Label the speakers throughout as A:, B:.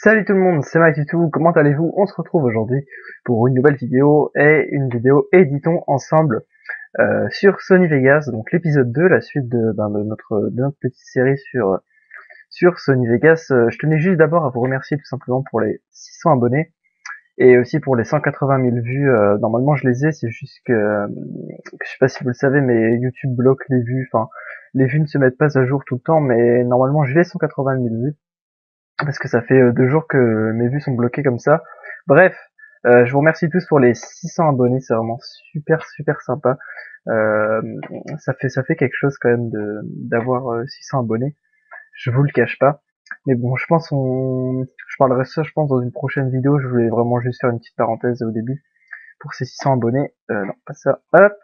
A: Salut tout le monde, c'est Mike comment allez-vous? On se retrouve aujourd'hui pour une nouvelle vidéo et une vidéo éditons ensemble sur Sony Vegas, donc l'épisode 2, la suite de notre petite série sur Sony Vegas. Je tenais juste d'abord à vous remercier tout simplement pour les 600 abonnés et aussi pour les 180 000 vues. Normalement je les ai, c'est juste que je sais pas si vous le savez, mais YouTube bloque les vues, enfin les vues ne se mettent pas à jour tout le temps, mais normalement j'ai les 180 000 vues. Parce que ça fait 2 jours que mes vues sont bloquées comme ça. Bref, je vous remercie tous pour les 600 abonnés, c'est vraiment super sympa. Euh, ça fait quelque chose quand même d'avoir 600 abonnés. Je vous le cache pas. Mais bon, je parlerai de ça, je pense, dans une prochaine vidéo. Je voulais vraiment juste faire une petite parenthèse au début pour ces 600 abonnés. Non, pas ça. Hop.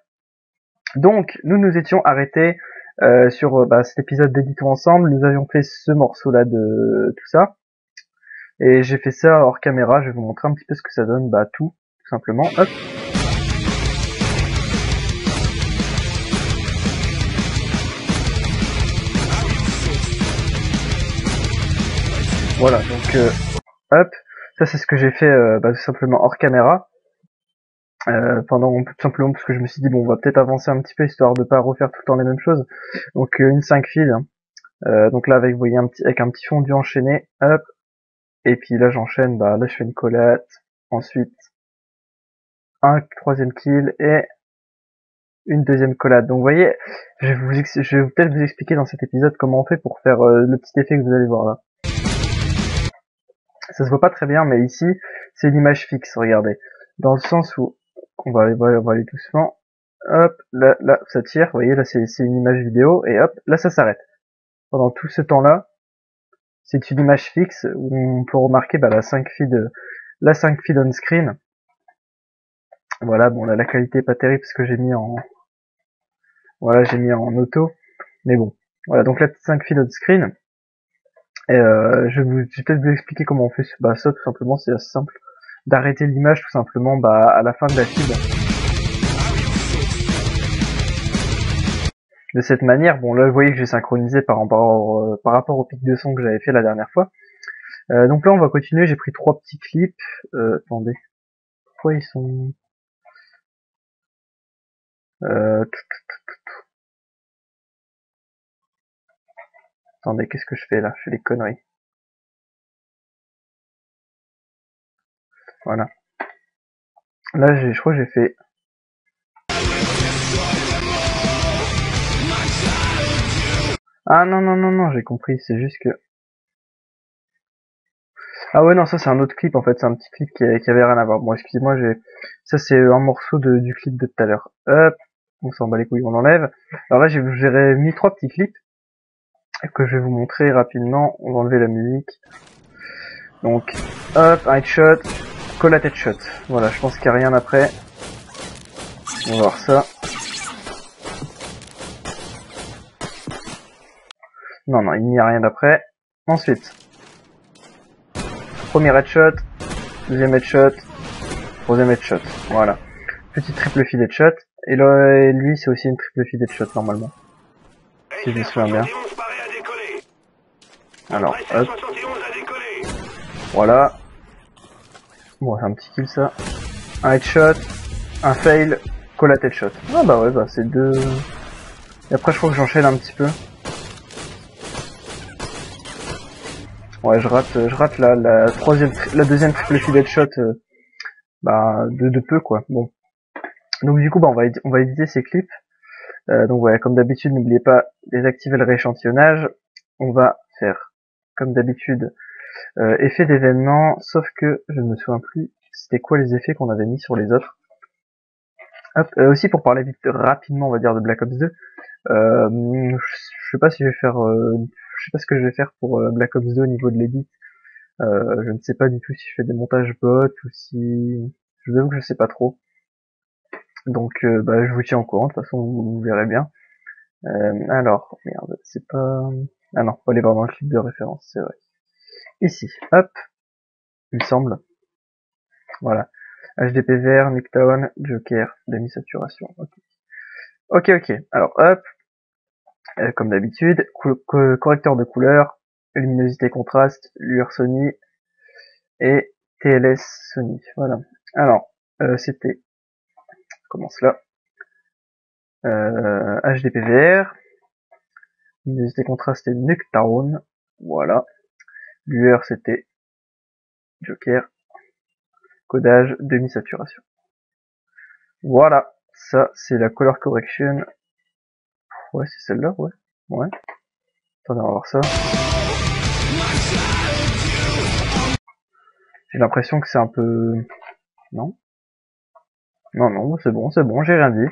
A: Donc, nous étions arrêtés sur cet épisode d'éditons ensemble. Nous avions fait ce morceau-là de tout ça. Et j'ai fait ça hors caméra, je vais vous montrer un petit peu ce que ça donne, tout simplement, hop. Voilà, donc hop, ça c'est ce que j'ai fait tout simplement hors caméra, tout simplement parce que je me suis dit bon on va peut-être avancer un petit peu histoire de pas refaire tout le temps les mêmes choses. Donc une 5 fils, donc là avec vous voyez avec un petit fondu enchaîné, hop, et puis là j'enchaîne, là je fais une collate, ensuite un troisième kill et une deuxième collade. Donc vous voyez, je vais peut-être vous expliquer dans cet épisode comment on fait pour faire le petit effet que vous allez voir là. Ça se voit pas très bien, mais ici c'est une image fixe, regardez. Dans le sens où on va aller doucement. Hop, là ça tire, vous voyez là c'est une image vidéo et hop, là ça s'arrête. Pendant tout ce temps-là, c'est une image fixe où on peut remarquer la 5 feed on screen. Voilà, bon là la qualité est pas terrible parce que j'ai mis en auto, mais bon. Voilà, donc la 5 feed on screen. Et je vais peut-être vous expliquer comment on fait ça tout simplement, c'est assez simple. D'arrêter l'image tout simplement à la fin de la feed. De cette manière, bon là vous voyez que j'ai synchronisé par rapport au pic de son que j'avais fait la dernière fois. Donc là on va continuer, j'ai pris 3 petits clips. Attendez, pourquoi ils sont... Attendez, qu'est-ce que je fais là? Je fais des conneries. Voilà. Là je crois que j'ai fait... Ah non, j'ai compris, c'est juste que... Ah ouais non, ça c'est un autre clip en fait, c'est un petit clip qui avait rien à voir. Bon excusez-moi, ça c'est un morceau du clip de tout à l'heure. Hop, on s'en bat les couilles, on l'enlève. Alors là j'ai mis 3 petits clips que je vais vous montrer rapidement. On va enlever la musique. Donc hop, un headshot, collate headshot. Voilà, je pense qu'il n'y a rien après. On va voir ça. Non, il n'y a rien d'après. Ensuite, premier headshot, deuxième headshot, troisième headshot. Voilà. Petit triple feed headshot. Et là, lui, c'est aussi une triple feed headshot normalement. Si je me souviens bien. Alors, hop. Voilà. Bon, c'est un petit kill ça. Un headshot, un fail, collate headshot. Ah ouais, c'est deux... Et après, je crois que j'enchaîne un petit peu. Ouais, je rate la deuxième triple feed headshot, de peu quoi. Bon. Donc du coup, on va éditer ces clips. Donc voilà, comme d'habitude, n'oubliez pas de désactiver le rééchantillonnage. On va faire, comme d'habitude, effet d'événement, sauf que je ne me souviens plus c'était quoi les effets qu'on avait mis sur les autres. Hop, aussi pour parler vite rapidement, on va dire, de Black Ops 2. Je sais pas si je vais faire, je sais pas ce que je vais faire pour Black Ops 2 au niveau de l'edit. Je ne sais pas du tout si je fais des montages bots ou si, je vous avoue que je sais pas trop. Donc, je vous tiens au courant. De toute façon, vous verrez bien. Alors, merde, c'est pas... Ah non, faut aller voir dans le clip de référence, c'est vrai. Ici, hop, il me semble. Voilà. HDP vert, Nicktown, Joker, demi-saturation. Ok. Alors, hop, comme d'habitude, correcteur de couleur, luminosité contraste, lueur Sony, et TLS Sony. Voilà. Alors, c'était, je commence là, HDPVR, luminosité contraste c'était Nuketown, voilà. Lueur c'était Joker, codage demi-saturation. Voilà, ça c'est la color correction. Ouais, c'est celle-là, ouais. Ouais. Attendez, on va voir ça. J'ai l'impression que c'est un peu... Non. Non, c'est bon, j'ai rien dit.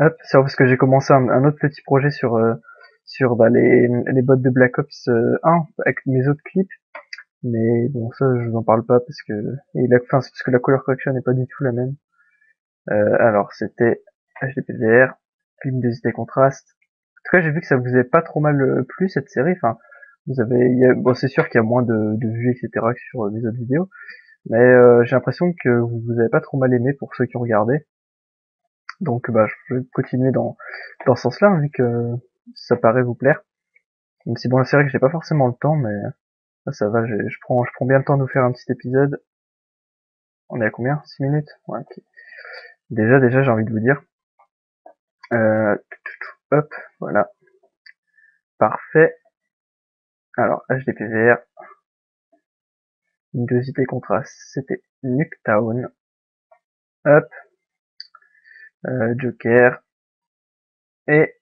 A: Hop, c'est parce que j'ai commencé un autre petit projet sur les bots de Black Ops 1 avec mes autres clips. Mais bon, ça, je vous en parle pas parce que... c'est parce que la color correction n'est pas du tout la même. Alors, c'était HDPVR, luminosité contraste. En tout cas, j'ai vu que ça vous avait pas trop mal plu, cette série. Enfin, bon, c'est sûr qu'il y a moins de vues, etc. que sur les autres vidéos. Mais j'ai l'impression que vous avez pas trop mal aimé pour ceux qui ont regardé. Donc, bah, je vais continuer dans ce sens-là, vu que ça paraît vous plaire. Même si bon, c'est vrai que j'ai pas forcément le temps, mais là, ça va, je prends bien le temps de vous faire un petit épisode. On est à combien? 6 minutes? Ouais, ok. Déjà, j'ai envie de vous dire. Hop, voilà. Parfait. Alors, HDPVR. Luminosité contraste, c'était Nuketown. Hop. Joker. Et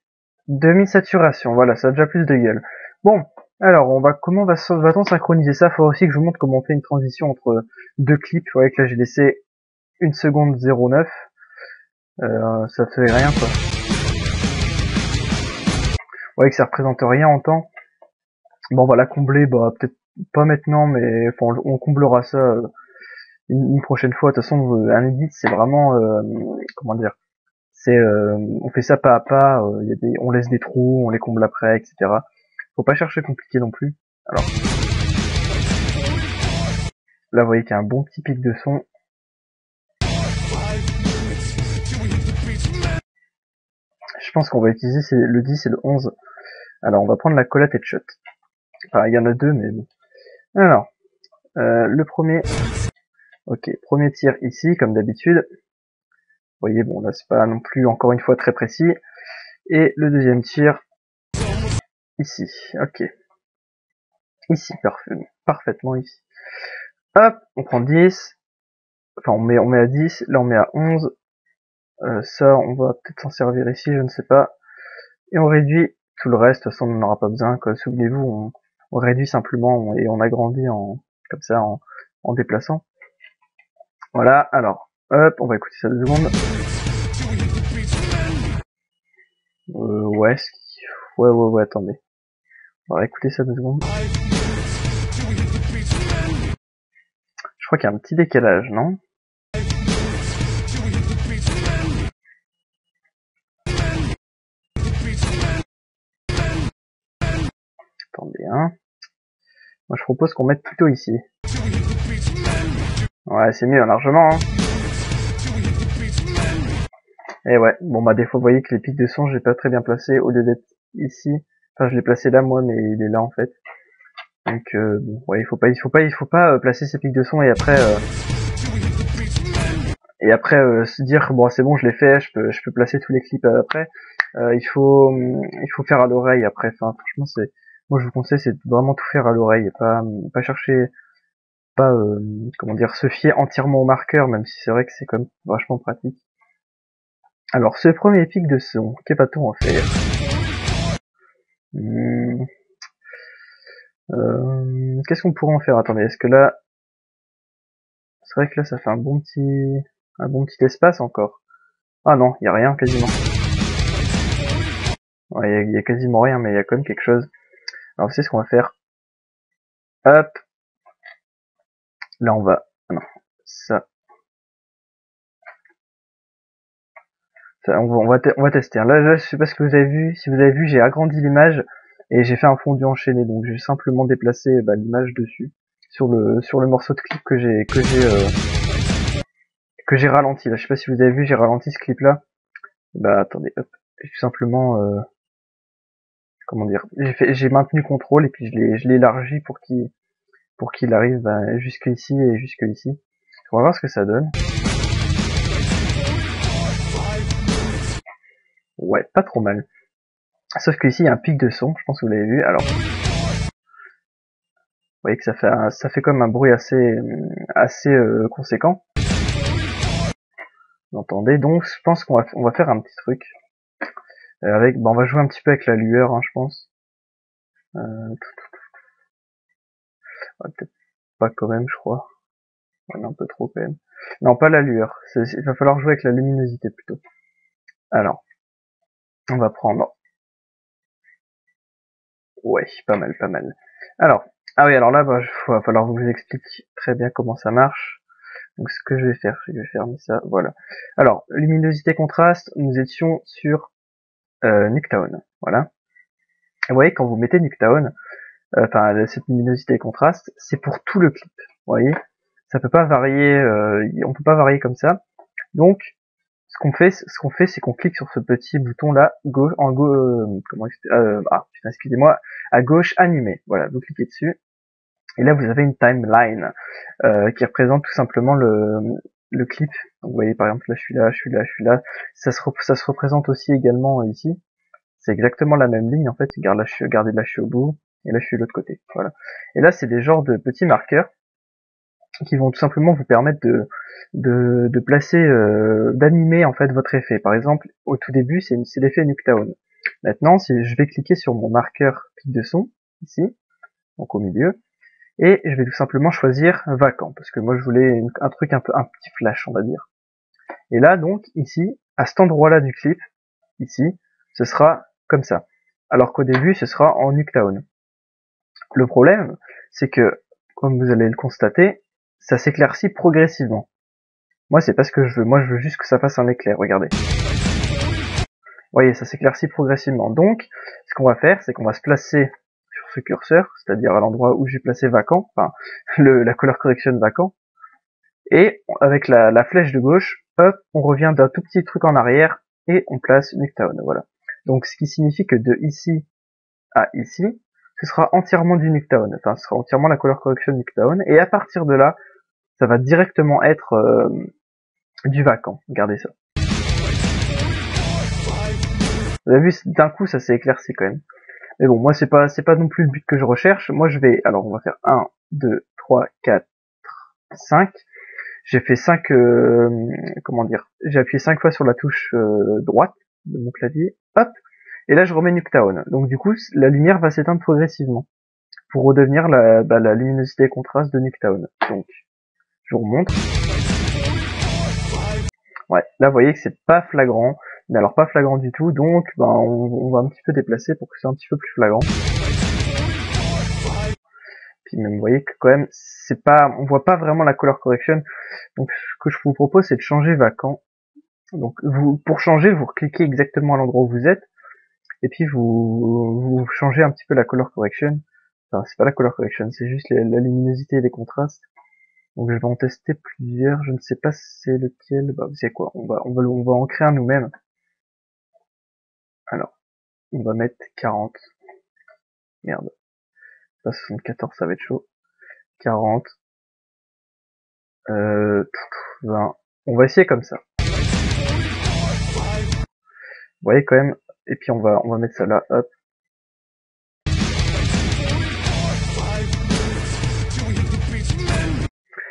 A: demi-saturation. Voilà, ça a déjà plus de gueule. Bon. Alors, comment va-t-on synchroniser ça? Faut aussi que je vous montre comment on fait une transition entre deux clips. Vous voyez que là, j'ai laissé 1 seconde 09. Ça fait rien, quoi. Vous voyez que ça représente rien en temps. Bon, on va la combler, bah, peut-être pas maintenant, mais enfin, on comblera ça une prochaine fois. De toute façon, un edit, c'est vraiment, comment dire, on fait ça pas à pas, on laisse des trous, on les comble après, etc. Faut pas chercher compliqué non plus. Alors, là, vous voyez qu'il y a un bon petit pic de son. Je pense qu'on va utiliser le 10 et le 11. Alors, on va prendre la Colette Headshot. Enfin, il y en a deux, mais bon. Alors, le premier... Ok, premier tir ici, comme d'habitude. Vous voyez, bon, là, c'est pas non plus, encore une fois, très précis. Et le deuxième tir, ici. Ok. Ici, parfaitement ici. Hop, on prend 10. Enfin, on met à 10. Là, on met à 11. Ça, on va peut-être s'en servir ici, je ne sais pas. Et on réduit tout le reste. De toute façon, on n'en aura pas besoin. Souvenez-vous, on réduit simplement et on agrandit comme ça, en déplaçant. Voilà, alors, hop, on va écouter ça 2 secondes. Ouais, attendez. On va écouter ça 2 secondes. Je crois qu'il y a un petit décalage, non? Attendez, hein. Moi, je propose qu'on mette plutôt ici. Ouais, c'est mieux, largement, hein. Et ouais, bon bah des fois vous voyez que les pics de son, j'ai pas très bien placé au lieu d'être ici. Enfin, je l'ai placé là moi, mais il est là en fait. Donc bon, ouais, il faut pas placer ces pics de son et après se dire bon c'est bon, je l'ai fait, je peux placer tous les clips après. Il faut faire à l'oreille après. Enfin, franchement moi je vous conseille c'est vraiment tout faire à l'oreille, pas chercher, pas comment dire, se fier entièrement au marqueur, même si c'est vrai que c'est quand même vachement pratique. Alors, ce premier pic de son, qu'est va-t-on en faire? Qu'est-ce qu'on pourrait en faire? Attendez, est-ce que là... C'est vrai que là, ça fait un bon petit espace encore. Ah non, il y a rien quasiment. Ouais, il y a quasiment rien, mais il y a quand même quelque chose. Alors, vous savez ce qu'on va faire? Hop! Là, on va... Ah non, ça... on va tester. Là, je sais pas ce que vous avez vu. Si vous avez vu, j'ai agrandi l'image et j'ai fait un fondu enchaîné. Donc j'ai simplement déplacé l'image dessus sur le morceau de clip que j'ai ralenti. Là, je sais pas si vous avez vu, j'ai ralenti ce clip là. Bah attendez, hop, j'ai tout simplement comment dire, j'ai maintenu contrôle et puis je l'ai élargi pour qu'il arrive jusque ici et jusque ici. On va voir ce que ça donne. Ouais, pas trop mal. Sauf que ici il y a un pic de son, je pense que vous l'avez vu. Alors, vous voyez que ça fait comme un bruit assez conséquent. Vous entendez? Donc je pense qu'on va faire un petit truc avec. On va jouer un petit peu avec la lueur, hein, je pense. Ouais, peut-être pas quand même, je crois. Ouais, un peu trop quand même. Non, pas la lueur. Il va falloir jouer avec la luminosité plutôt. Alors, on va prendre. Ouais, pas mal, pas mal. Alors, ah oui, alors là, va falloir que je vous explique très bien comment ça marche. Donc ce que je vais fermer ça, voilà. Alors, luminosité contraste, nous étions sur Nuketown, voilà. Et vous voyez, quand vous mettez Nuketown, cette luminosité contraste, c'est pour tout le clip, vous voyez. Ça peut pas varier, on peut pas varier comme ça. Donc, ce qu'on fait, c'est qu'on clique sur ce petit bouton là, gauche, excusez-moi, à gauche, animé. Voilà, vous cliquez dessus. Et là, vous avez une timeline qui représente tout simplement le clip. Donc, vous voyez, par exemple, là, je suis là, je suis là, je suis là. Ça se représente aussi également ici. C'est exactement la même ligne, en fait. Regardez, là, je suis au bout. Et là, je suis de l'autre côté. Voilà. Et là, c'est des genres de petits marqueurs qui vont tout simplement vous permettre de placer, d'animer en fait votre effet. Par exemple, au tout début, c'est l'effet Nuketown. Maintenant, si je vais cliquer sur mon marqueur pic de son, ici, donc au milieu, et je vais tout simplement choisir vacant, parce que moi je voulais un truc un petit flash, on va dire. Et là, donc, ici, à cet endroit-là du clip, ici, ce sera comme ça. Alors qu'au début, ce sera en Nuketown. Le problème, c'est que, comme vous allez le constater, ça s'éclaircit progressivement. Moi, c'est pas ce que je veux. Moi, je veux juste que ça fasse un éclair. Regardez. Vous voyez, ça s'éclaircit progressivement. Donc, ce qu'on va faire, c'est qu'on va se placer sur ce curseur, c'est-à-dire à l'endroit où j'ai placé vacant, enfin, la color correction vacant. Et avec la flèche de gauche, hop, on revient d'un tout petit truc en arrière et on place Nuketown. Voilà. Donc, ce qui signifie que de ici à ici, ce sera entièrement du Nuketown. Enfin, ce sera entièrement la color correction Nuketown. Et à partir de là, ça va directement être du vacant. Regardez ça. Vous avez vu, d'un coup, ça s'est éclairci quand même. Mais bon, moi, c'est pas non plus le but que je recherche. Moi, je vais, alors, on va faire 1, 2, 3, 4, 5. J'ai fait 5, comment dire, j'ai appuyé 5 fois sur la touche droite de mon clavier. Hop. Et là, je remets Nuketown. Donc, du coup, la lumière va s'éteindre progressivement pour redevenir la luminosité et contraste de Nuketown. Donc, je vous remontre. Ouais, là vous voyez que c'est pas flagrant, mais alors pas flagrant du tout, donc on va un petit peu déplacer pour que c'est un petit peu plus flagrant. Puis même vous voyez que quand même on voit pas vraiment la color correction. Donc ce que je vous propose c'est de changer vacant. Donc pour changer, vous cliquez exactement à l'endroit où vous êtes, et puis vous changez un petit peu la color correction. Enfin c'est pas la color correction, c'est juste la luminosité et les contrastes. Donc je vais en tester plusieurs, je ne sais pas c'est lequel, vous savez quoi, on va en créer un nous-mêmes. Alors, on va mettre 40. Merde. Pas 74, ça va être chaud. 40. 20. On va essayer comme ça. Vous voyez quand même, et puis on va mettre ça là, hop.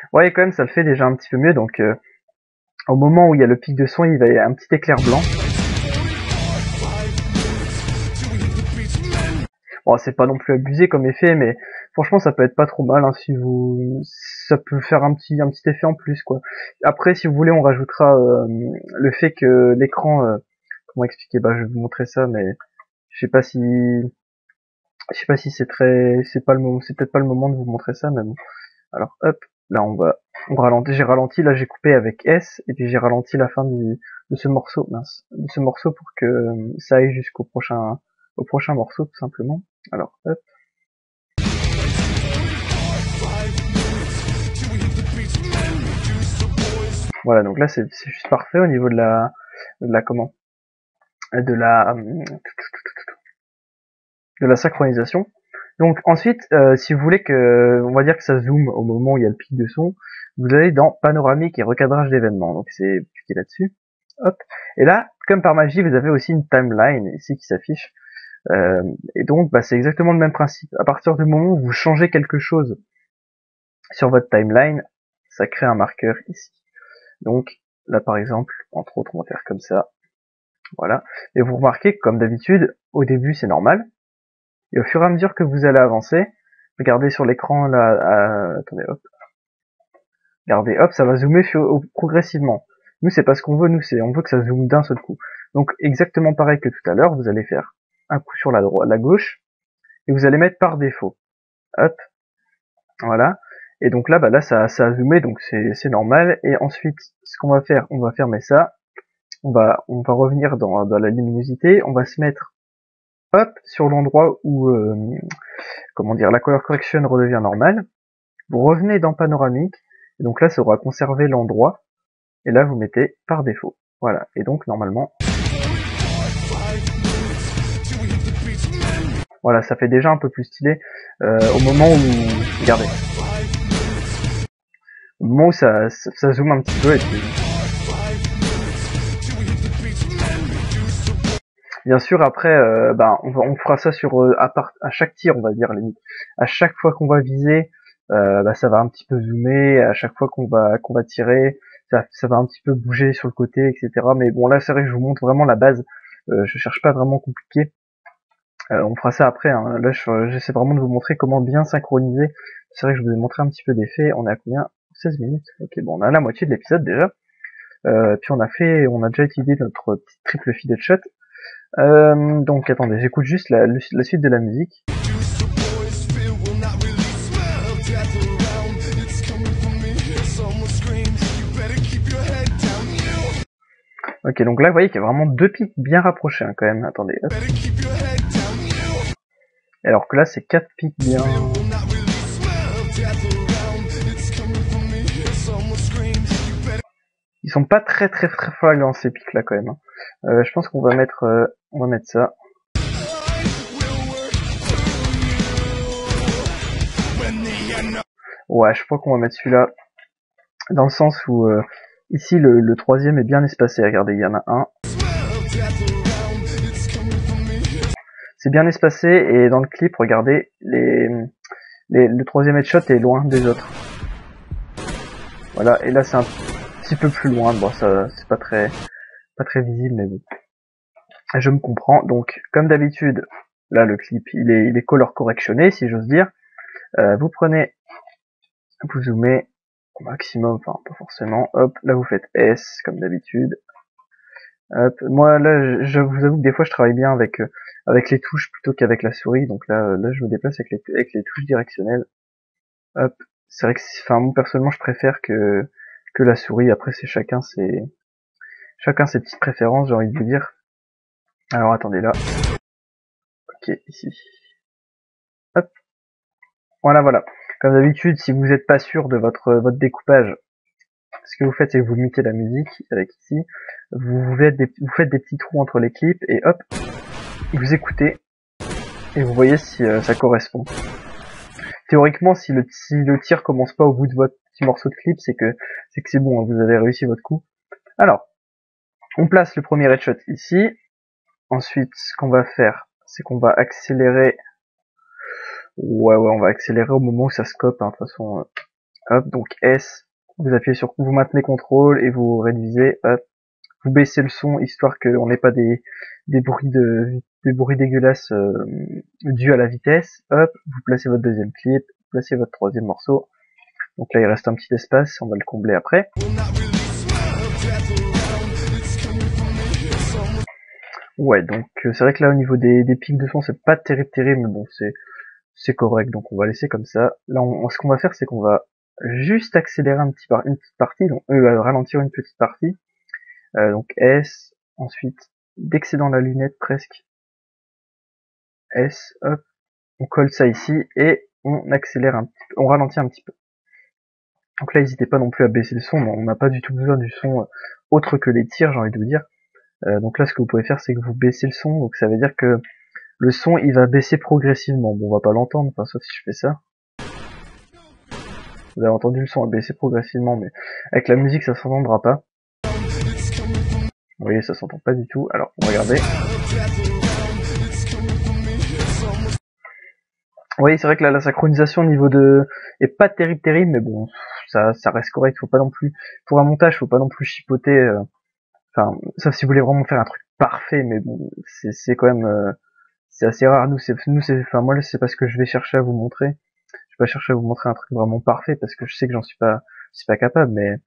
A: Vous voyez quand même, ça le fait déjà un petit peu mieux, donc au moment où il y a le pic de son, il va y avoir un petit éclair blanc. Bon, c'est pas non plus abusé comme effet, mais franchement, ça peut être pas trop mal, hein, ça peut faire un petit effet en plus, quoi. Après, si vous voulez, on rajoutera le fait que l'écran, comment expliquer, je vais vous montrer ça, mais je sais pas si c'est c'est peut-être pas le moment de vous montrer ça, mais bon. Alors, hop, là, on ralentit, j'ai ralenti, là, j'ai coupé avec S, et puis j'ai ralenti la fin de ce morceau, pour que ça aille jusqu'au prochain morceau, tout simplement. Alors, hop. Voilà, donc là, c'est juste parfait au niveau de la synchronisation. Donc ensuite, si vous voulez que, on va dire que ça zoome au moment où il y a le pic de son, vous allez dans panoramique et recadrage d'événements. Donc c'est cliquer là-dessus. Hop. Et là, comme par magie, vous avez aussi une timeline ici qui s'affiche. Et donc, bah, c'est exactement le même principe. À partir du moment où vous changez quelque chose sur votre timeline, ça crée un marqueur ici. Donc là, par exemple, entre autres, on va faire comme ça. Voilà. Et vous remarquez que, comme d'habitude, au début, c'est normal. Et au fur et à mesure que vous allez avancer, regardez sur l'écran là, attendez, hop, regardez, hop, ça va zoomer progressivement. Nous, c'est pas ce qu'on veut, on veut que ça zoome d'un seul coup. Donc, exactement pareil que tout à l'heure, vous allez faire un coup sur la gauche, et vous allez mettre par défaut. Hop, voilà. Et donc là, bah là, ça a zoomé, donc c'est normal. Et ensuite, ce qu'on va faire, on va fermer ça. On va revenir dans la luminosité. On va se mettre, hop, sur l'endroit où, comment dire, la color correction redevient normale. Vous revenez dans panoramique. Et donc là, ça aura conservé l'endroit. Et là, vous mettez par défaut. Voilà. Et donc, normalement, voilà, ça fait déjà un peu plus stylé. Au moment où, regardez, au moment où ça zoome un petit peu, et puis, bien sûr, après, on fera ça sur à chaque tir, on va dire limite. À chaque fois qu'on va viser, ça va un petit peu zoomer. À chaque fois qu'on va tirer, ça va un petit peu bouger sur le côté, etc. Mais bon, là, c'est vrai que je vous montre vraiment la base. Je cherche pas vraiment compliqué. On fera ça après. Hein. Là, j'essaie vraiment de vous montrer comment bien synchroniser. C'est vrai que je vous ai montré un petit peu d'effets. On est à combien? 16 minutes. Ok, bon, on a la moitié de l'épisode déjà. Puis on a déjà utilisé notre petite triple fidèle shot. Donc attendez, j'écoute juste la suite de la musique. Ok, donc là vous voyez qu'il y a vraiment deux pics bien rapprochés hein, quand même. Attendez. Hop. Alors que là c'est quatre pics bien. Ils sont pas très flagrants ces pics là quand même. Hein. Je pense qu'on va mettre ça. Ouais, je crois qu'on va mettre celui-là dans le sens où ici le troisième est bien espacé. Regardez, il y en a un. C'est bien espacé et dans le clip, regardez, le troisième headshot est loin des autres. Voilà, et là c'est un petit peu plus loin. Bon, ça c'est pas très visible, mais bon. Je me comprends. Donc, comme d'habitude, là le clip il est color correctionné, si j'ose dire. Vous prenez, vous zoomez au maximum, enfin pas forcément. Hop, là vous faites S comme d'habitude. Hop, moi là, je vous avoue que des fois je travaille bien avec les touches plutôt qu'avec la souris. Donc là je me déplace avec les touches directionnelles. Hop, c'est vrai que, enfin moi personnellement je préfère que la souris. Après c'est chacun ses petites préférences, j'ai envie de vous dire. Alors attendez là. Ok, ici. Hop. Voilà. Comme d'habitude, si vous n'êtes pas sûr de votre découpage, ce que vous faites, c'est que vous mutez la musique avec ici. Vous faites des petits trous entre les clips et hop, vous écoutez et vous voyez si ça correspond. Théoriquement, si le tir commence pas au bout de votre petit morceau de clip, c'est que c'est bon, hein, vous avez réussi votre coup. Alors, on place le premier headshot ici. Ensuite, ce qu'on va faire, c'est qu'on va accélérer. Ouais, on va accélérer au moment où ça scope, hein, de toute façon. Hop, donc S, vous appuyez sur, vous maintenez contrôle et vous réduisez, hop, vous baissez le son histoire qu'on n'ait pas des bruits dégueulasses dus à la vitesse. Hop, vous placez votre deuxième clip, vous placez votre troisième morceau. Donc là il reste un petit espace, on va le combler après. Ouais, donc c'est vrai que là au niveau des pics de son c'est pas terrible, mais bon c'est correct, donc on va laisser comme ça. Là ce qu'on va faire c'est qu'on va juste accélérer une petite partie, donc ralentir une petite partie. Donc S, ensuite dès que c'est dans la lunette presque, S, hop, on colle ça ici et on accélère un petit peu, on ralentit un petit peu. Donc là n'hésitez pas non plus à baisser le son, on n'a pas du tout besoin du son autre que les tirs, j'ai envie de vous dire. Donc là ce que vous pouvez faire c'est que vous baissez le son, donc ça veut dire que le son il va baisser progressivement. Bon, on va pas l'entendre, enfin sauf si je fais ça. Vous avez entendu le son va baisser progressivement, mais avec la musique ça s'entendra pas. Vous voyez, ça s'entend pas du tout. Alors, regardez. Oui, c'est vrai que là, la synchronisation au niveau de est pas terrible, mais bon, ça reste correct. Faut pas non plus, pour un montage, faut pas non plus chipoter. Enfin, sauf si vous voulez vraiment faire un truc parfait, mais bon, c'est quand même, c'est assez rare. Enfin moi, c'est pas ce que je vais chercher à vous montrer. Je vais pas chercher à vous montrer un truc vraiment parfait parce que je sais que je suis pas capable, mais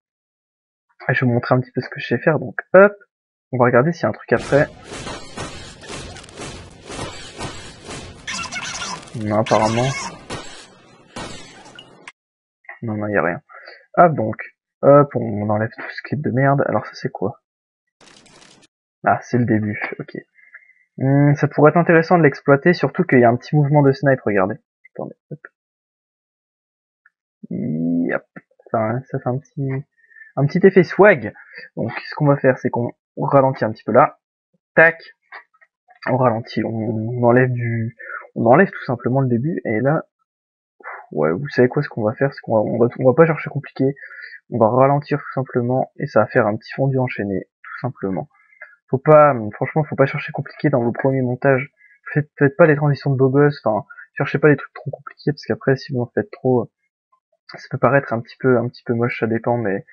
A: je vais vous montrer un petit peu ce que je sais faire. Donc, hop, on va regarder s'il y a un truc après. Non, apparemment. Non, y a rien. Hop, donc, hop, on enlève tout ce clip de merde. Alors ça c'est quoi? Ah, c'est le début, ok. Ça pourrait être intéressant de l'exploiter, surtout qu'il y a un petit mouvement de snipe, regardez. Attendez, hop. Yep. Enfin, ça fait un petit effet swag. Donc, ce qu'on va faire, c'est qu'on ralentit un petit peu là. Tac. On ralentit, on enlève tout simplement le début, et là, ouais, vous savez quoi, ce qu'on va faire, c'est qu'on va pas chercher compliqué. On va ralentir tout simplement, et ça va faire un petit fondu enchaîné, tout simplement. Franchement, faut pas chercher compliqué dans le premier montage. Faites pas des transitions de beau gosse, enfin, cherchez pas des trucs trop compliqués, parce qu'après, si vous en faites trop, ça peut paraître un petit peu moche, ça dépend, mais,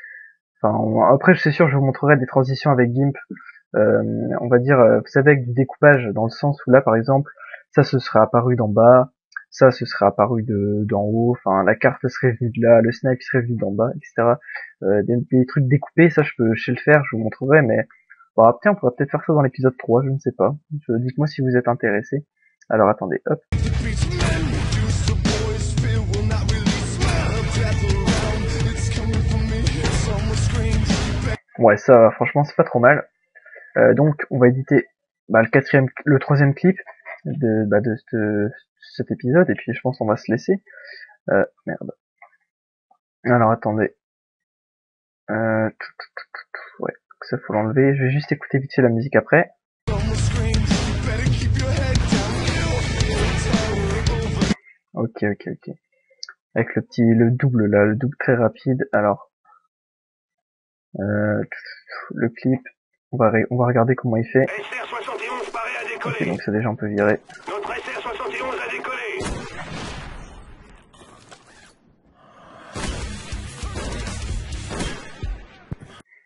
A: enfin, après, c'est sûr, je vous montrerai des transitions avec GIMP, on va dire, vous savez, avec du découpage, dans le sens où là, par exemple, ça se serait apparu d'en bas, ça se serait apparu d'en haut, enfin, la carte serait venue de là, le snipe serait venu d'en bas, etc. Des trucs découpés, ça, je sais le faire, je vous montrerai, mais, bon, après, on pourrait peut-être faire ça dans l'épisode 3, je ne sais pas. Dites-moi si vous êtes intéressé. Alors, attendez, hop. Ouais, ça, franchement, c'est pas trop mal. Donc, on va éditer le troisième clip de cet épisode, et puis je pense qu'on va se laisser. Merde. Alors, attendez. Ouais, ça faut l'enlever. Je vais juste écouter vite fait la musique après. Ok. Avec le double là, le double très rapide. Alors, le clip, on va regarder comment il fait. Ok, donc ça déjà on peut virer.
B: Notre SR-71 a décollé.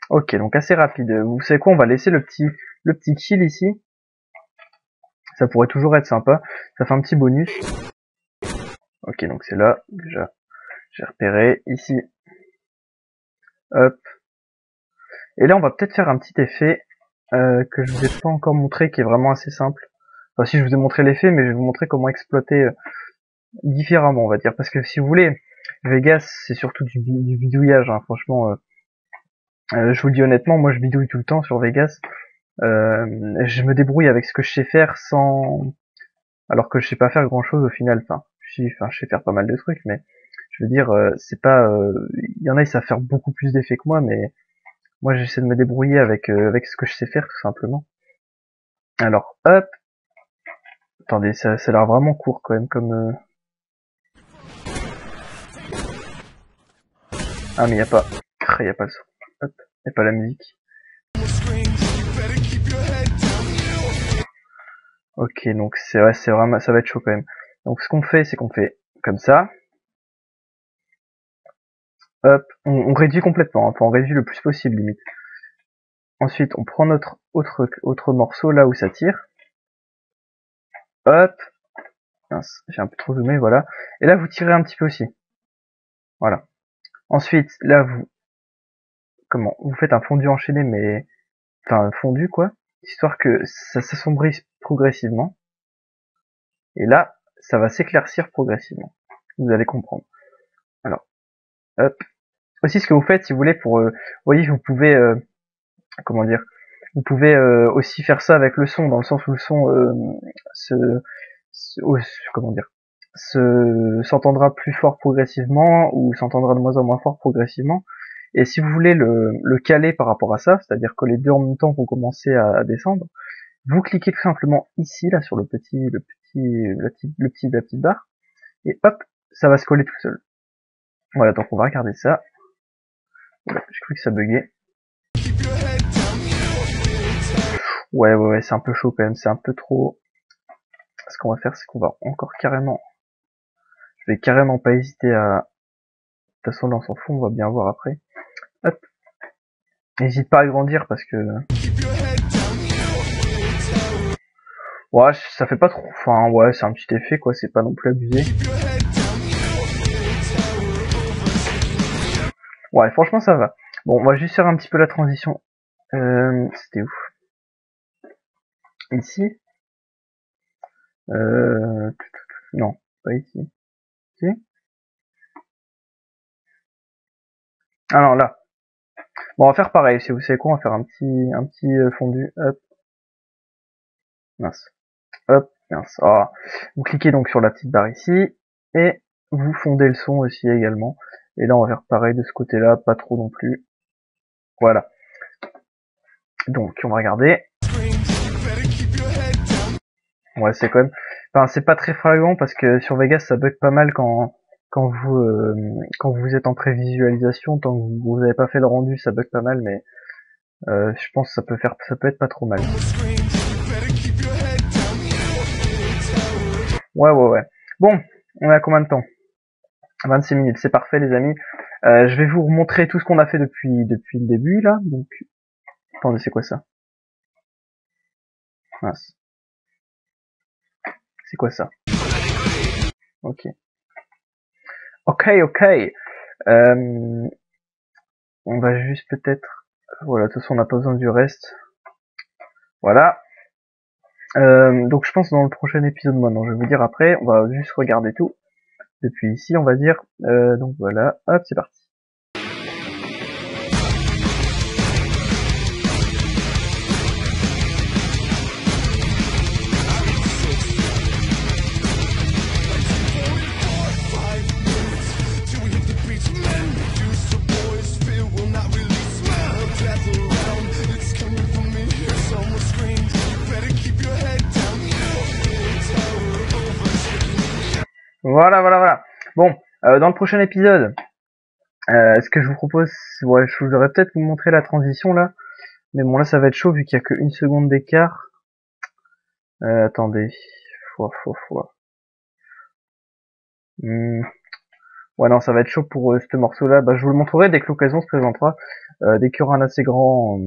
A: Ok, donc assez rapide. Vous savez quoi, on va laisser le petit kill ici. Ça pourrait toujours être sympa. Ça fait un petit bonus. Ok, donc c'est là, déjà. J'ai repéré, ici. Hop. Et là, on va peut-être faire un petit effet que je vous ai pas encore montré, qui est vraiment assez simple. Enfin, si je vous ai montré l'effet, mais je vais vous montrer comment exploiter différemment, on va dire. Parce que si vous voulez, Vegas, c'est surtout du bidouillage, hein. Franchement, je vous le dis honnêtement, moi je bidouille tout le temps sur Vegas. Je me débrouille avec ce que je sais faire alors que je sais pas faire grand chose au final. Je sais faire pas mal de trucs, mais je veux dire, c'est pas, il y en a ils savent faire beaucoup plus d'effets que moi, mais moi j'essaie de me débrouiller avec ce que je sais faire tout simplement. Alors, hop, attendez, ça a l'air vraiment court quand même comme. Ah mais y a pas le son. Hop, y a pas la musique. Ok, donc c'est vraiment, ça va être chaud quand même. Donc ce qu'on fait, c'est qu'on fait comme ça. Hop, on réduit complètement, enfin on réduit le plus possible limite. Ensuite, on prend notre autre morceau là où ça tire. Hop, mince, j'ai un peu trop zoomé, voilà. Et là, vous tirez un petit peu aussi. Voilà. Ensuite, là, vous faites un fondu enchaîné, mais, enfin, un fondu quoi, histoire que ça s'assombrisse progressivement. Et là, ça va s'éclaircir progressivement. Vous allez comprendre. Alors, hop. Aussi, ce que vous faites, si vous voulez, vous voyez, vous pouvez, comment dire, vous pouvez aussi faire ça avec le son, dans le sens où le son comment dire, s'entendra plus fort progressivement ou s'entendra de moins en moins fort progressivement. Et si vous voulez le caler par rapport à ça, c'est-à-dire que les deux en même temps vont commencer à descendre, vous cliquez tout simplement ici, là, sur la petite barre, et hop, ça va se coller tout seul. Voilà, donc on va regarder ça. Voilà, j'ai cru que ça buguait. Ouais, c'est un peu chaud quand même, c'est un peu trop. Ce qu'on va faire, c'est qu'on va encore carrément... Je vais carrément pas hésiter à... De toute façon, là, on s'en fout, on va bien voir après. Hop. N'hésite pas à grandir parce que... Ouais, ça fait pas trop... Enfin, ouais, c'est un petit effet, quoi, c'est pas non plus abusé. Ouais, franchement, ça va. Bon, on va juste faire un petit peu la transition. C'était où? Ici. Non, pas ici. Ici. Alors là. Bon, on va faire pareil. Si vous savez quoi, on va faire un petit fondu. Hop. Mince. Hop. Mince. Oh. Vous cliquez donc sur la petite barre ici. Et vous fondez le son aussi également. Et là, on va faire pareil de ce côté-là. Pas trop non plus. Voilà. Donc, on va regarder. Ouais, c'est quand même... Enfin, c'est pas très flagrant parce que sur Vegas, ça bug pas mal quand vous êtes en prévisualisation. Tant que vous n'avez pas fait le rendu, ça bug pas mal, mais je pense que ça peut être pas trop mal. Ouais. Bon, on a combien de temps? 26 minutes, c'est parfait les amis. Je vais vous remontrer tout ce qu'on a fait depuis le début là. Donc, attendez, c'est quoi ça? Mince. C'est quoi ça? Ok. On va juste peut-être... Voilà, de toute façon on n'a pas besoin du reste. Voilà. Donc je pense dans le prochain épisode, maintenant je vais vous dire après, on va juste regarder tout. Depuis ici on va dire. Donc voilà, hop, c'est parti. Voilà. Bon, dans le prochain épisode, ce que je vous propose, ouais, je voudrais peut-être vous montrer la transition là, mais bon là ça va être chaud vu qu'il y a que 1 seconde d'écart. Attendez, fois. Ouais non, ça va être chaud pour ce morceau-là. Bah je vous le montrerai dès que l'occasion se présentera, dès qu'il y aura un assez grand,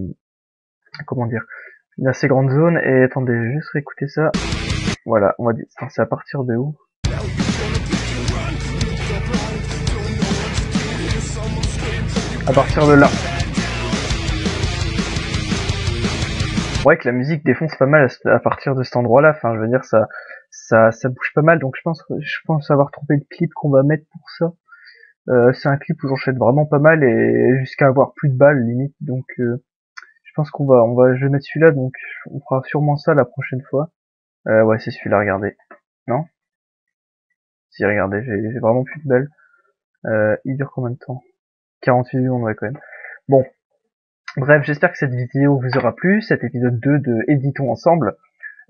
A: comment dire, une assez grande zone. Et attendez, je vais juste réécouter ça. Voilà, on va dire, c'est à partir de où? À partir de là. Ouais, que la musique défonce pas mal à partir de cet endroit-là. Enfin, je veux dire, ça bouge pas mal. Donc, je pense avoir trouvé le clip qu'on va mettre pour ça. C'est un clip où j'enchaîne vraiment pas mal et jusqu'à avoir plus de balles limite. Donc, je pense je vais mettre celui-là. Donc, on fera sûrement ça la prochaine fois. Ouais, c'est celui-là. Regardez. Non? Si, regardez, j'ai vraiment plus de balles. Il dure combien de temps? 48 secondes, ouais, quand même. Bon. Bref, j'espère que cette vidéo vous aura plu, cet épisode 2 de Éditons ensemble.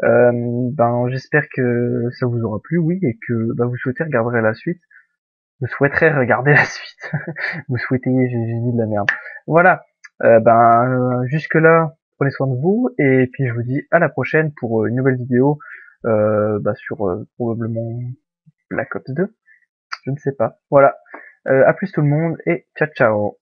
A: J'espère que ça vous aura plu, oui, et que vous souhaiterez regarder la suite. Vous souhaitez, j'ai dit de la merde. Voilà. Jusque là, prenez soin de vous, et puis je vous dis à la prochaine pour une nouvelle vidéo sur probablement Black Ops 2. Je ne sais pas. Voilà. À plus tout le monde, et ciao ciao.